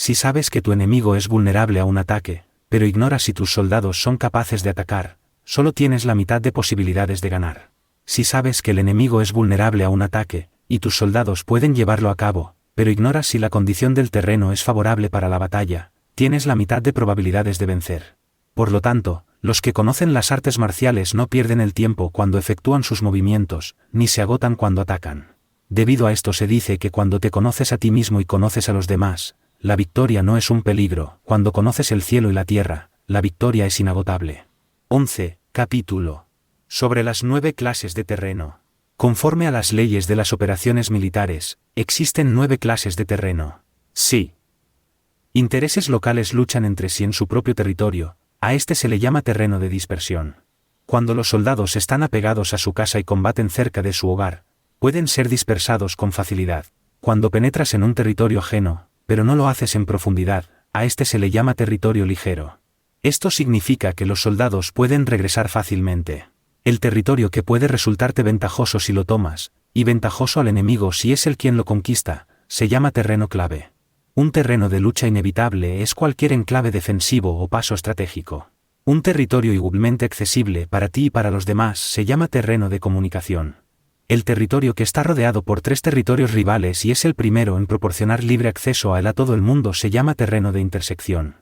Si sabes que tu enemigo es vulnerable a un ataque, pero ignoras si tus soldados son capaces de atacar, solo tienes la mitad de posibilidades de ganar. Si sabes que el enemigo es vulnerable a un ataque, y tus soldados pueden llevarlo a cabo, pero ignoras si la condición del terreno es favorable para la batalla, tienes la mitad de probabilidades de vencer. Por lo tanto, los que conocen las artes marciales no pierden el tiempo cuando efectúan sus movimientos, ni se agotan cuando atacan. Debido a esto se dice que cuando te conoces a ti mismo y conoces a los demás, la victoria no es un peligro. Cuando conoces el cielo y la tierra, la victoria es inagotable. 11. Capítulo. Sobre las 9 clases de terreno. Conforme a las leyes de las operaciones militares, existen 9 clases de terreno. Sí. Intereses locales luchan entre sí en su propio territorio, a este se le llama terreno de dispersión. Cuando los soldados están apegados a su casa y combaten cerca de su hogar, pueden ser dispersados con facilidad. Cuando penetras en un territorio ajeno, pero no lo haces en profundidad, a este se le llama territorio ligero. Esto significa que los soldados pueden regresar fácilmente. El territorio que puede resultarte ventajoso si lo tomas, y ventajoso al enemigo si es él quien lo conquista, se llama terreno clave. Un terreno de lucha inevitable es cualquier enclave defensivo o paso estratégico. Un territorio igualmente accesible para ti y para los demás se llama terreno de comunicación. El territorio que está rodeado por 3 territorios rivales y es el primero en proporcionar libre acceso a él a todo el mundo se llama terreno de intersección.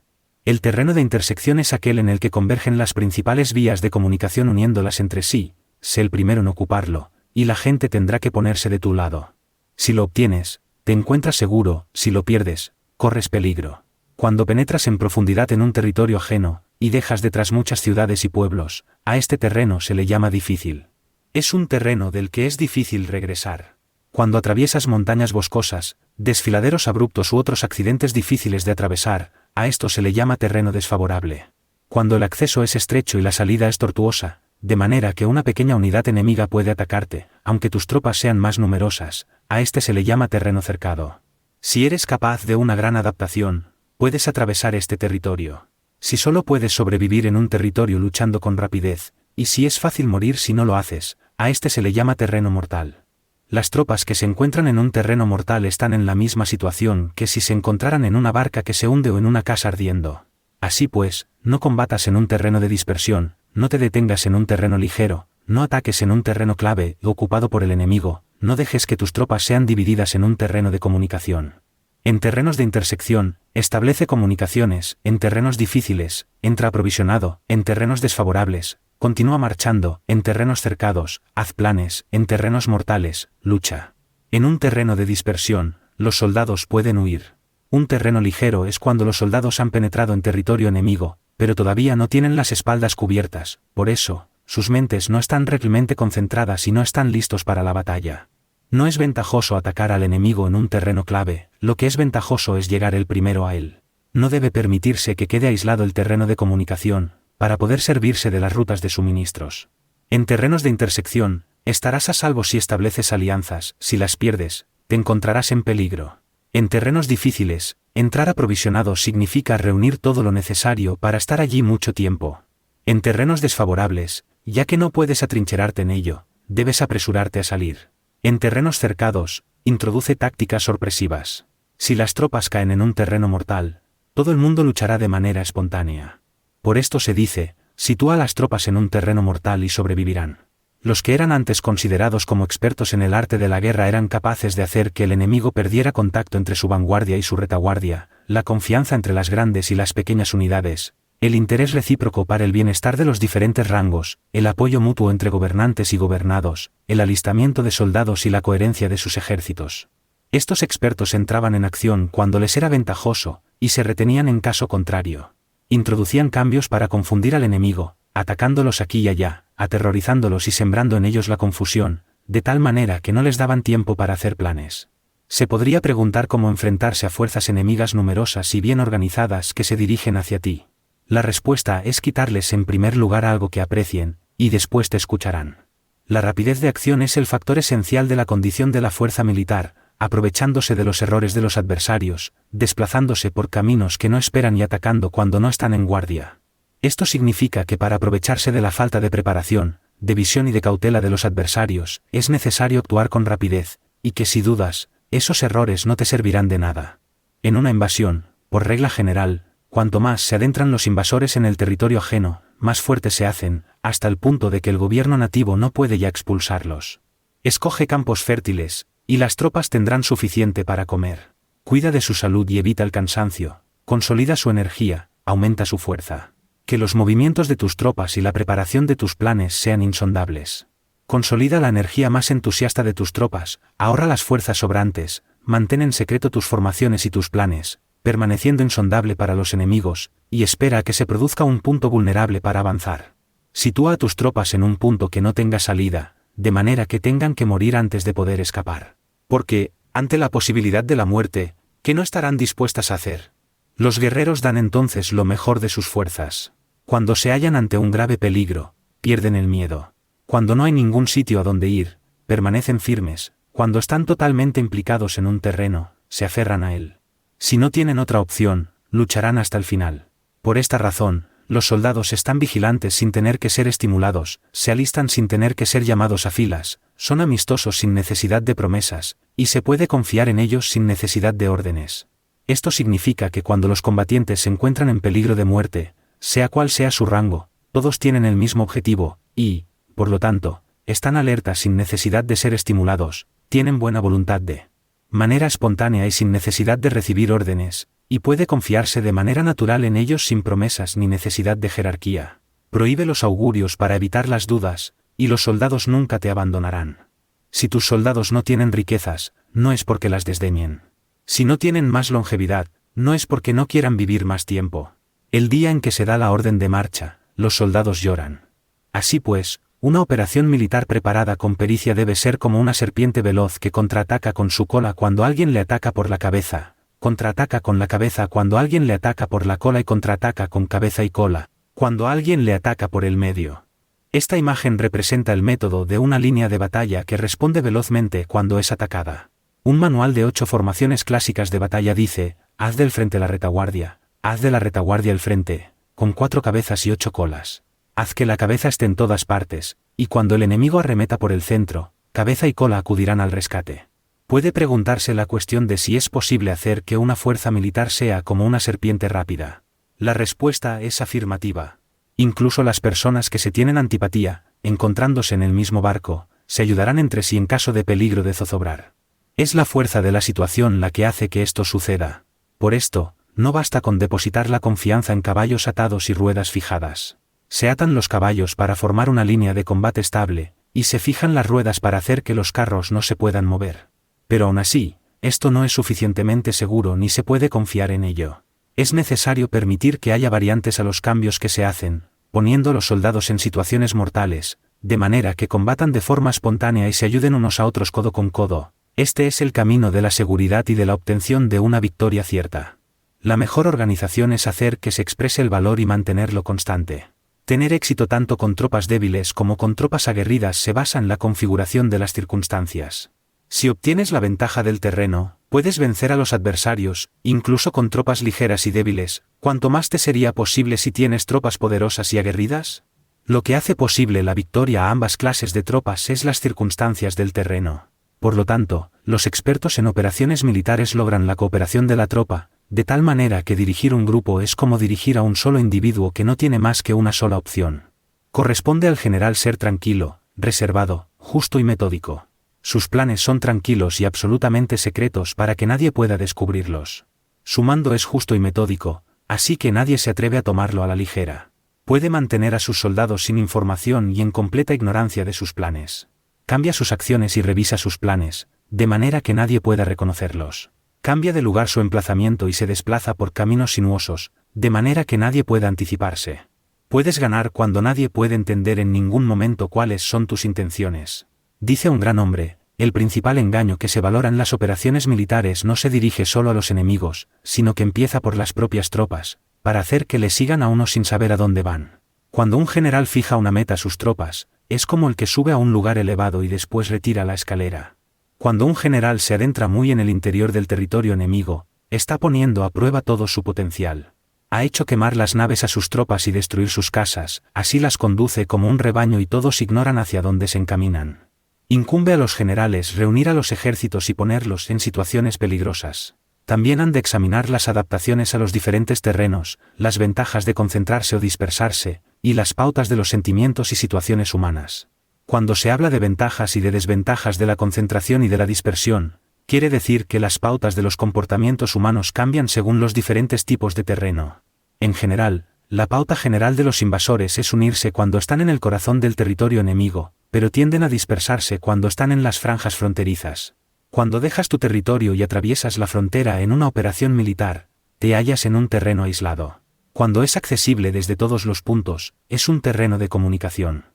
El terreno de intersección es aquel en el que convergen las principales vías de comunicación uniéndolas entre sí, sé el primero en ocuparlo, y la gente tendrá que ponerse de tu lado. Si lo obtienes, te encuentras seguro, si lo pierdes, corres peligro. Cuando penetras en profundidad en un territorio ajeno, y dejas detrás muchas ciudades y pueblos, a este terreno se le llama difícil. Es un terreno del que es difícil regresar. Cuando atraviesas montañas boscosas, desfiladeros abruptos u otros accidentes difíciles de atravesar, a esto se le llama terreno desfavorable. Cuando el acceso es estrecho y la salida es tortuosa, de manera que una pequeña unidad enemiga puede atacarte, aunque tus tropas sean más numerosas, a este se le llama terreno cercado. Si eres capaz de una gran adaptación, puedes atravesar este territorio. Si solo puedes sobrevivir en un territorio luchando con rapidez, y si es fácil morir si no lo haces, a este se le llama terreno mortal. Las tropas que se encuentran en un terreno mortal están en la misma situación que si se encontraran en una barca que se hunde o en una casa ardiendo. Así pues, no combatas en un terreno de dispersión, no te detengas en un terreno ligero, no ataques en un terreno clave ocupado por el enemigo, no dejes que tus tropas sean divididas en un terreno de comunicación. En terrenos de intersección, establece comunicaciones, en terrenos difíciles, entra aprovisionado, en terrenos desfavorables, continúa marchando, en terrenos cercados, haz planes, en terrenos mortales, lucha. En un terreno de dispersión, los soldados pueden huir. Un terreno ligero es cuando los soldados han penetrado en territorio enemigo, pero todavía no tienen las espaldas cubiertas, por eso, sus mentes no están realmente concentradas y no están listos para la batalla. No es ventajoso atacar al enemigo en un terreno clave, lo que es ventajoso es llegar el primero a él. No debe permitirse que quede aislado el terreno de comunicación, para poder servirse de las rutas de suministros. En terrenos de intersección, estarás a salvo si estableces alianzas, si las pierdes, te encontrarás en peligro. En terrenos difíciles, entrar aprovisionado significa reunir todo lo necesario para estar allí mucho tiempo. En terrenos desfavorables, ya que no puedes atrincherarte en ello, debes apresurarte a salir. En terrenos cercados, introduce tácticas sorpresivas. Si las tropas caen en un terreno mortal, todo el mundo luchará de manera espontánea. Por esto se dice, sitúa a las tropas en un terreno mortal y sobrevivirán. Los que eran antes considerados como expertos en el arte de la guerra eran capaces de hacer que el enemigo perdiera contacto entre su vanguardia y su retaguardia, la confianza entre las grandes y las pequeñas unidades, el interés recíproco para el bienestar de los diferentes rangos, el apoyo mutuo entre gobernantes y gobernados, el alistamiento de soldados y la coherencia de sus ejércitos. Estos expertos entraban en acción cuando les era ventajoso, y se retenían en caso contrario. Introducían cambios para confundir al enemigo, atacándolos aquí y allá, aterrorizándolos y sembrando en ellos la confusión, de tal manera que no les daban tiempo para hacer planes. Se podría preguntar cómo enfrentarse a fuerzas enemigas numerosas y bien organizadas que se dirigen hacia ti. La respuesta es quitarles en primer lugar algo que aprecien, y después te escucharán. La rapidez de acción es el factor esencial de la condición de la fuerza militar, aprovechándose de los errores de los adversarios, desplazándose por caminos que no esperan y atacando cuando no están en guardia. Esto significa que para aprovecharse de la falta de preparación, de visión y de cautela de los adversarios, es necesario actuar con rapidez, y que si dudas, esos errores no te servirán de nada. En una invasión, Por regla general, cuanto más se adentran los invasores en el territorio ajeno, más fuertes se hacen, hasta el punto de que el gobierno nativo no puede ya expulsarlos. Escoge campos fértiles, y las tropas tendrán suficiente para comer. Cuida de su salud y evita el cansancio. Consolida su energía, aumenta su fuerza. Que los movimientos de tus tropas y la preparación de tus planes sean insondables. Consolida la energía más entusiasta de tus tropas, ahorra las fuerzas sobrantes, mantén en secreto tus formaciones y tus planes, permaneciendo insondable para los enemigos, y espera a que se produzca un punto vulnerable para avanzar. Sitúa a tus tropas en un punto que no tenga salida, de manera que tengan que morir antes de poder escapar. Porque, ante la posibilidad de la muerte, ¿qué no estarán dispuestas a hacer? Los guerreros dan entonces lo mejor de sus fuerzas. Cuando se hallan ante un grave peligro, pierden el miedo. Cuando no hay ningún sitio a donde ir, permanecen firmes. Cuando están totalmente implicados en un terreno, se aferran a él. Si no tienen otra opción, lucharán hasta el final. Por esta razón, los soldados están vigilantes sin tener que ser estimulados, se alistan sin tener que ser llamados a filas, son amistosos sin necesidad de promesas, y se puede confiar en ellos sin necesidad de órdenes. Esto significa que cuando los combatientes se encuentran en peligro de muerte, sea cual sea su rango, todos tienen el mismo objetivo, y, por lo tanto, están alertas sin necesidad de ser estimulados, tienen buena voluntad de manera espontánea y sin necesidad de recibir órdenes, y puede confiarse de manera natural en ellos sin promesas ni necesidad de jerarquía. Prohíbe los augurios para evitar las dudas, y los soldados nunca te abandonarán. Si tus soldados no tienen riquezas, no es porque las desdeñen. Si no tienen más longevidad, no es porque no quieran vivir más tiempo. El día en que se da la orden de marcha, los soldados lloran. Así pues, una operación militar preparada con pericia debe ser como una serpiente veloz que contraataca con su cola cuando alguien le ataca por la cabeza, contraataca con la cabeza cuando alguien le ataca por la cola y contraataca con cabeza y cola, cuando alguien le ataca por el medio. Esta imagen representa el método de una línea de batalla que responde velozmente cuando es atacada. Un manual de 8 formaciones clásicas de batalla dice: haz del frente la retaguardia, haz de la retaguardia el frente, con 4 cabezas y 8 colas. Haz que la cabeza esté en todas partes, y cuando el enemigo arremeta por el centro, cabeza y cola acudirán al rescate. Puede preguntarse la cuestión de si es posible hacer que una fuerza militar sea como una serpiente rápida. La respuesta es afirmativa. Incluso las personas que se tienen antipatía, encontrándose en el mismo barco, se ayudarán entre sí en caso de peligro de zozobrar. Es la fuerza de la situación la que hace que esto suceda. Por esto, no basta con depositar la confianza en caballos atados y ruedas fijadas. Se atan los caballos para formar una línea de combate estable, y se fijan las ruedas para hacer que los carros no se puedan mover. Pero aún así, esto no es suficientemente seguro ni se puede confiar en ello. Es necesario permitir que haya variantes a los cambios que se hacen, poniendo a los soldados en situaciones mortales, de manera que combatan de forma espontánea y se ayuden unos a otros codo con codo. Este es el camino de la seguridad y de la obtención de una victoria cierta. La mejor organización es hacer que se exprese el valor y mantenerlo constante. Tener éxito tanto con tropas débiles como con tropas aguerridas se basa en la configuración de las circunstancias. Si obtienes la ventaja del terreno, puedes vencer a los adversarios, incluso con tropas ligeras y débiles. ¿Cuánto más te sería posible si tienes tropas poderosas y aguerridas? Lo que hace posible la victoria a ambas clases de tropas es las circunstancias del terreno. Por lo tanto, los expertos en operaciones militares logran la cooperación de la tropa, de tal manera que dirigir un grupo es como dirigir a un solo individuo que no tiene más que una sola opción. Corresponde al general ser tranquilo, reservado, justo y metódico. Sus planes son tranquilos y absolutamente secretos para que nadie pueda descubrirlos. Su mando es justo y metódico, así que nadie se atreve a tomarlo a la ligera. Puede mantener a sus soldados sin información y en completa ignorancia de sus planes. Cambia sus acciones y revisa sus planes, de manera que nadie pueda reconocerlos. Cambia de lugar su emplazamiento y se desplaza por caminos sinuosos, de manera que nadie pueda anticiparse. Puedes ganar cuando nadie puede entender en ningún momento cuáles son tus intenciones. Dice un gran hombre: el principal engaño que se valora en las operaciones militares no se dirige solo a los enemigos, sino que empieza por las propias tropas, para hacer que le sigan a uno sin saber a dónde van. Cuando un general fija una meta a sus tropas, es como el que sube a un lugar elevado y después retira la escalera. Cuando un general se adentra muy en el interior del territorio enemigo, está poniendo a prueba todo su potencial. Ha hecho quemar las naves a sus tropas y destruir sus casas, así las conduce como un rebaño y todos ignoran hacia dónde se encaminan. Incumbe a los generales reunir a los ejércitos y ponerlos en situaciones peligrosas. También han de examinar las adaptaciones a los diferentes terrenos, las ventajas de concentrarse o dispersarse, y las pautas de los sentimientos y situaciones humanas. Cuando se habla de ventajas y de desventajas de la concentración y de la dispersión, quiere decir que las pautas de los comportamientos humanos cambian según los diferentes tipos de terreno. En general, la pauta general de los invasores es unirse cuando están en el corazón del territorio enemigo, pero tienden a dispersarse cuando están en las franjas fronterizas. Cuando dejas tu territorio y atraviesas la frontera en una operación militar, te hallas en un terreno aislado. Cuando es accesible desde todos los puntos, es un terreno de comunicación.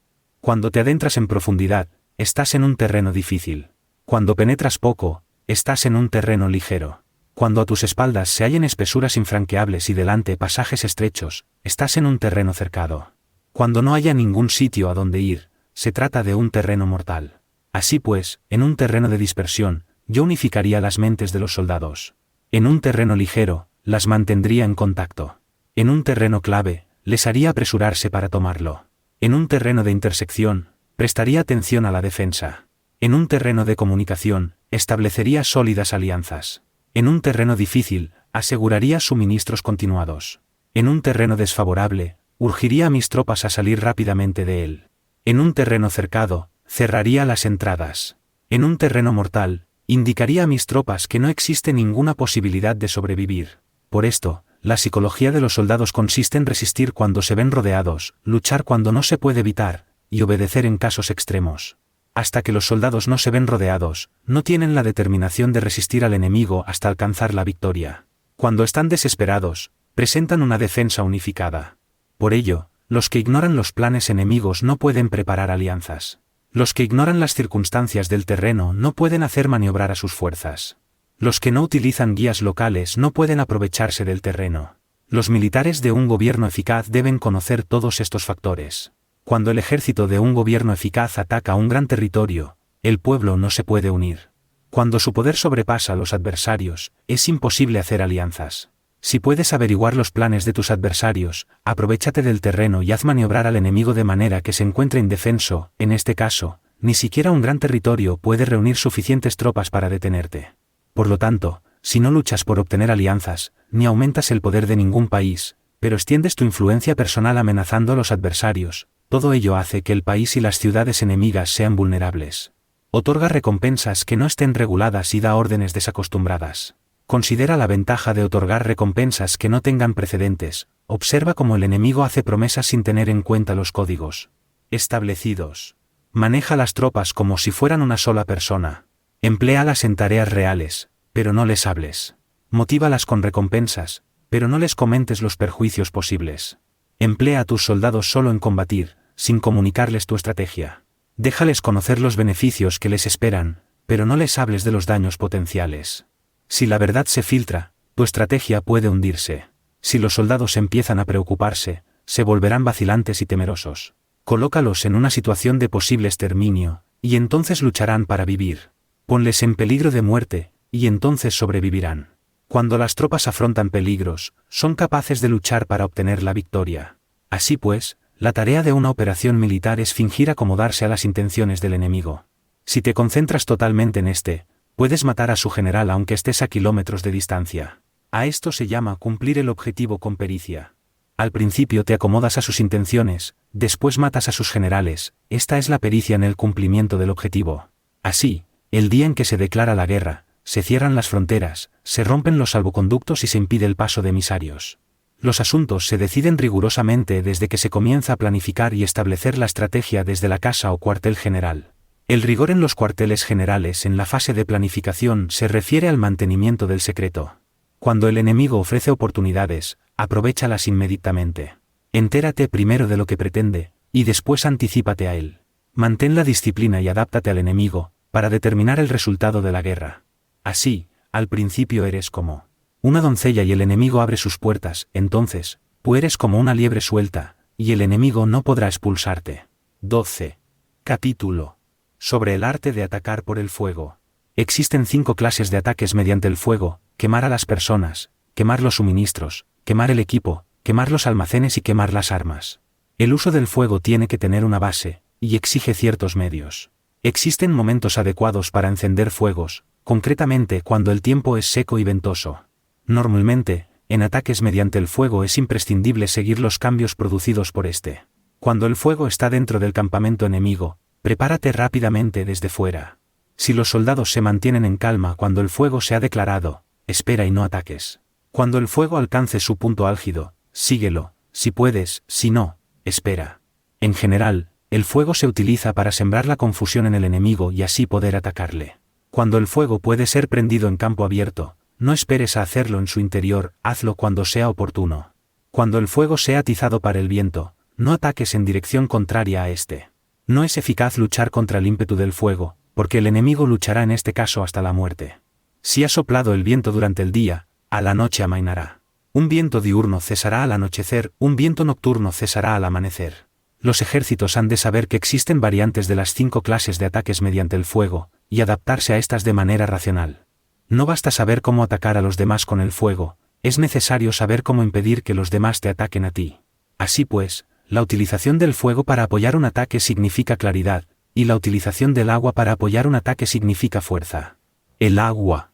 Cuando te adentras en profundidad, estás en un terreno difícil. Cuando penetras poco, estás en un terreno ligero. Cuando a tus espaldas se hallen espesuras infranqueables y delante pasajes estrechos, estás en un terreno cercado. Cuando no haya ningún sitio a donde ir, se trata de un terreno mortal. Así pues, en un terreno de dispersión, yo unificaría las mentes de los soldados. En un terreno ligero, las mantendría en contacto. En un terreno clave, les haría apresurarse para tomarlo. En un terreno de intersección, prestaría atención a la defensa. En un terreno de comunicación, establecería sólidas alianzas. En un terreno difícil, aseguraría suministros continuados. En un terreno desfavorable, urgiría a mis tropas a salir rápidamente de él. En un terreno cercado, cerraría las entradas. En un terreno mortal, indicaría a mis tropas que no existe ninguna posibilidad de sobrevivir. Por esto, la psicología de los soldados consiste en resistir cuando se ven rodeados, luchar cuando no se puede evitar, y obedecer en casos extremos. Hasta que los soldados no se ven rodeados, no tienen la determinación de resistir al enemigo hasta alcanzar la victoria. Cuando están desesperados, presentan una defensa unificada. Por ello, los que ignoran los planes enemigos no pueden preparar alianzas. Los que ignoran las circunstancias del terreno no pueden hacer maniobrar a sus fuerzas. Los que no utilizan guías locales no pueden aprovecharse del terreno. Los militares de un gobierno eficaz deben conocer todos estos factores. Cuando el ejército de un gobierno eficaz ataca un gran territorio, el pueblo no se puede unir. Cuando su poder sobrepasa a los adversarios, es imposible hacer alianzas. Si puedes averiguar los planes de tus adversarios, aprovéchate del terreno y haz maniobrar al enemigo de manera que se encuentre indefenso. En este caso, ni siquiera un gran territorio puede reunir suficientes tropas para detenerte. Por lo tanto, si no luchas por obtener alianzas, ni aumentas el poder de ningún país, pero extiendes tu influencia personal amenazando a los adversarios, todo ello hace que el país y las ciudades enemigas sean vulnerables. Otorga recompensas que no estén reguladas y da órdenes desacostumbradas. Considera la ventaja de otorgar recompensas que no tengan precedentes. Observa cómo el enemigo hace promesas sin tener en cuenta los códigos establecidos. Maneja las tropas como si fueran una sola persona. Empléalas en tareas reales, pero no les hables. Motívalas con recompensas, pero no les comentes los perjuicios posibles. Emplea a tus soldados solo en combatir, sin comunicarles tu estrategia. Déjales conocer los beneficios que les esperan, pero no les hables de los daños potenciales. Si la verdad se filtra, tu estrategia puede hundirse. Si los soldados empiezan a preocuparse, se volverán vacilantes y temerosos. Colócalos en una situación de posible exterminio, y entonces lucharán para vivir. Ponles en peligro de muerte, y entonces sobrevivirán. Cuando las tropas afrontan peligros, son capaces de luchar para obtener la victoria. Así pues, la tarea de una operación militar es fingir acomodarse a las intenciones del enemigo. Si te concentras totalmente en puedes matar a su general aunque estés a kilómetros de distancia. A esto se llama cumplir el objetivo con pericia. Al principio te acomodas a sus intenciones, después matas a sus generales. Esta es la pericia en el cumplimiento del objetivo. Así, el día en que se declara la guerra, se cierran las fronteras, se rompen los salvoconductos y se impide el paso de emisarios. Los asuntos se deciden rigurosamente desde que se comienza a planificar y establecer la estrategia desde la casa o cuartel general. El rigor en los cuarteles generales en la fase de planificación se refiere al mantenimiento del secreto. Cuando el enemigo ofrece oportunidades, aprovéchalas inmediatamente. Entérate primero de lo que pretende, y después anticípate a él. Mantén la disciplina y adáptate al enemigo, para determinar el resultado de la guerra. Así, al principio eres como una doncella y el enemigo abre sus puertas, entonces, tú eres como una liebre suelta, y el enemigo no podrá expulsarte. 12. Capítulo sobre el arte de atacar por el fuego. Existen 5 clases de ataques mediante el fuego: quemar a las personas, quemar los suministros, quemar el equipo, quemar los almacenes y quemar las armas. El uso del fuego tiene que tener una base, y exige ciertos medios. Existen momentos adecuados para encender fuegos, concretamente cuando el tiempo es seco y ventoso. Normalmente, en ataques mediante el fuego es imprescindible seguir los cambios producidos por este. Cuando el fuego está dentro del campamento enemigo, prepárate rápidamente desde fuera. Si los soldados se mantienen en calma cuando el fuego se ha declarado, espera y no ataques. Cuando el fuego alcance su punto álgido, síguelo, si puedes, si no, espera. En general, el fuego se utiliza para sembrar la confusión en el enemigo y así poder atacarle. Cuando el fuego puede ser prendido en campo abierto, no esperes a hacerlo en su interior, hazlo cuando sea oportuno. Cuando el fuego sea atizado para el viento, no ataques en dirección contraria a este. No es eficaz luchar contra el ímpetu del fuego, porque el enemigo luchará en este caso hasta la muerte. Si ha soplado el viento durante el día, a la noche amainará. Un viento diurno cesará al anochecer, un viento nocturno cesará al amanecer. Los ejércitos han de saber que existen variantes de las 5 clases de ataques mediante el fuego, y adaptarse a estas de manera racional. No basta saber cómo atacar a los demás con el fuego, es necesario saber cómo impedir que los demás te ataquen a ti. Así pues, la utilización del fuego para apoyar un ataque significa claridad, y la utilización del agua para apoyar un ataque significa fuerza. El agua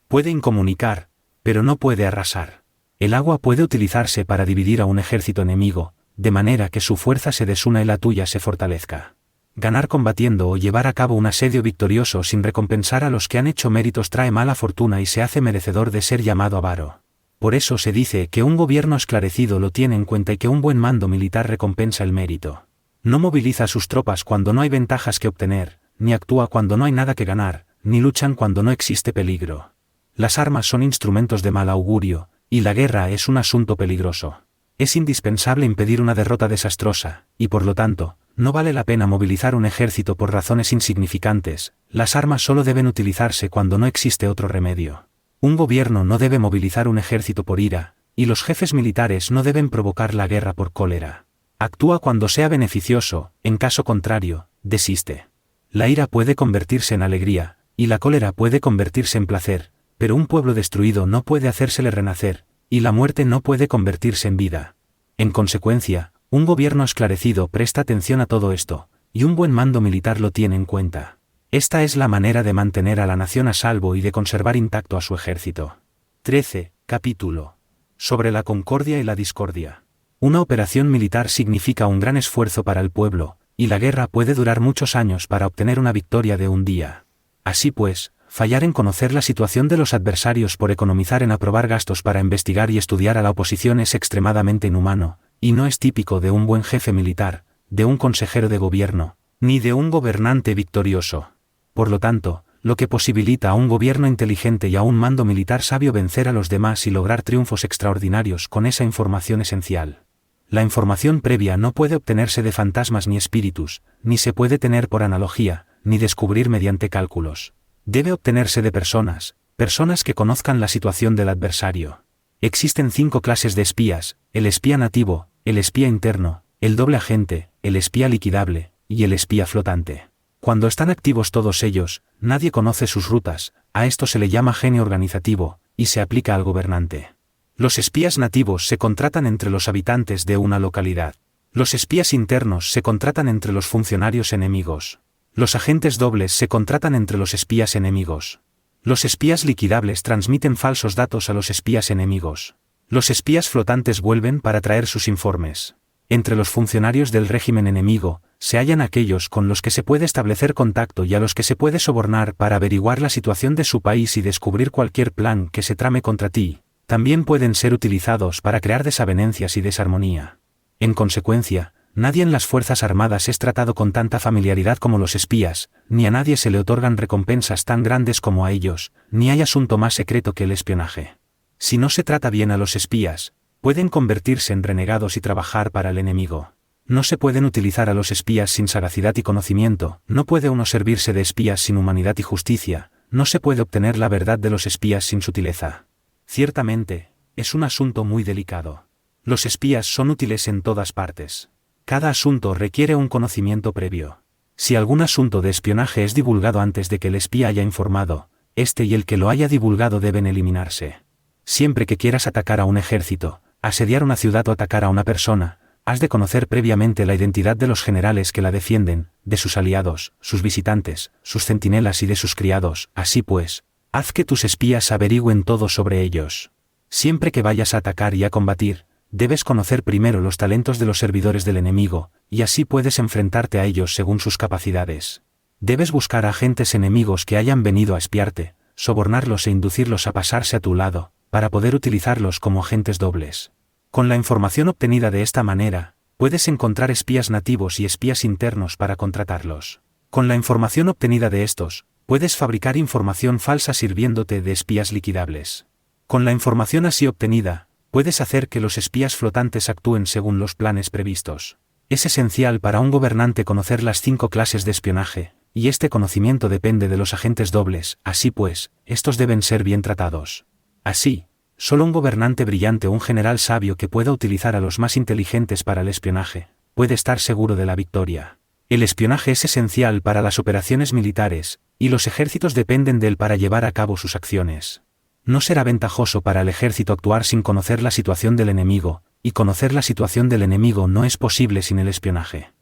puede incomunicar, pero no puede arrasar. El agua puede utilizarse para dividir a un ejército enemigo, de manera que su fuerza se desuna y la tuya se fortalezca. Ganar combatiendo o llevar a cabo un asedio victorioso sin recompensar a los que han hecho méritos trae mala fortuna y se hace merecedor de ser llamado avaro. Por eso se dice que un gobierno esclarecido lo tiene en cuenta y que un buen mando militar recompensa el mérito. No moviliza a sus tropas cuando no hay ventajas que obtener, ni actúa cuando no hay nada que ganar, ni luchan cuando no existe peligro. Las armas son instrumentos de mal augurio, y la guerra es un asunto peligroso. Es indispensable impedir una derrota desastrosa, y por lo tanto, no vale la pena movilizar un ejército por razones insignificantes, las armas solo deben utilizarse cuando no existe otro remedio. Un gobierno no debe movilizar un ejército por ira, y los jefes militares no deben provocar la guerra por cólera. Actúa cuando sea beneficioso, en caso contrario, desiste. La ira puede convertirse en alegría, y la cólera puede convertirse en placer, pero un pueblo destruido no puede hacérsele renacer, y la muerte no puede convertirse en vida. En consecuencia, un gobierno esclarecido presta atención a todo esto, y un buen mando militar lo tiene en cuenta. Esta es la manera de mantener a la nación a salvo y de conservar intacto a su ejército. 13. Capítulo. Sobre la concordia y la discordia. Una operación militar significa un gran esfuerzo para el pueblo, y la guerra puede durar muchos años para obtener una victoria de un día. Así pues, fallar en conocer la situación de los adversarios por economizar en aprobar gastos para investigar y estudiar a la oposición es extremadamente inhumano, y no es típico de un buen jefe militar, de un consejero de gobierno, ni de un gobernante victorioso. Por lo tanto, lo que posibilita a un gobierno inteligente y a un mando militar sabio vencer a los demás y lograr triunfos extraordinarios con esa información esencial. La información previa no puede obtenerse de fantasmas ni espíritus, ni se puede tener por analogía, ni descubrir mediante cálculos. Debe obtenerse de personas que conozcan la situación del adversario. Existen 5 clases de espías: el espía nativo, el espía interno, el doble agente, el espía liquidable, y el espía flotante. Cuando están activos todos ellos, nadie conoce sus rutas, a esto se le llama genio organizativo, y se aplica al gobernante. Los espías nativos se contratan entre los habitantes de una localidad. Los espías internos se contratan entre los funcionarios enemigos. Los agentes dobles se contratan entre los espías enemigos. Los espías liquidables transmiten falsos datos a los espías enemigos. Los espías flotantes vuelven para traer sus informes. Entre los funcionarios del régimen enemigo, se hallan aquellos con los que se puede establecer contacto y a los que se puede sobornar para averiguar la situación de su país y descubrir cualquier plan que se trame contra ti. También pueden ser utilizados para crear desavenencias y desarmonía. En consecuencia, nadie en las Fuerzas Armadas es tratado con tanta familiaridad como los espías, ni a nadie se le otorgan recompensas tan grandes como a ellos, ni hay asunto más secreto que el espionaje. Si no se trata bien a los espías, pueden convertirse en renegados y trabajar para el enemigo. No se pueden utilizar a los espías sin sagacidad y conocimiento, no puede uno servirse de espías sin humanidad y justicia, no se puede obtener la verdad de los espías sin sutileza. Ciertamente, es un asunto muy delicado. Los espías son útiles en todas partes. Cada asunto requiere un conocimiento previo. Si algún asunto de espionaje es divulgado antes de que el espía haya informado, este y el que lo haya divulgado deben eliminarse. Siempre que quieras atacar a un ejército, asediar una ciudad o atacar a una persona, has de conocer previamente la identidad de los generales que la defienden, de sus aliados, sus visitantes, sus centinelas y de sus criados. Así pues, haz que tus espías averigüen todo sobre ellos. Siempre que vayas a atacar y a combatir, debes conocer primero los talentos de los servidores del enemigo, y así puedes enfrentarte a ellos según sus capacidades. Debes buscar a agentes enemigos que hayan venido a espiarte, sobornarlos e inducirlos a pasarse a tu lado, para poder utilizarlos como agentes dobles. Con la información obtenida de esta manera, puedes encontrar espías nativos y espías internos para contratarlos. Con la información obtenida de estos, puedes fabricar información falsa sirviéndote de espías liquidables. Con la información así obtenida, puedes hacer que los espías flotantes actúen según los planes previstos. Es esencial para un gobernante conocer las 5 clases de espionaje, y este conocimiento depende de los agentes dobles. Así pues, estos deben ser bien tratados. Así, solo un gobernante brillante o un general sabio que pueda utilizar a los más inteligentes para el espionaje, puede estar seguro de la victoria. El espionaje es esencial para las operaciones militares, y los ejércitos dependen de él para llevar a cabo sus acciones. No será ventajoso para el ejército actuar sin conocer la situación del enemigo, y conocer la situación del enemigo no es posible sin el espionaje.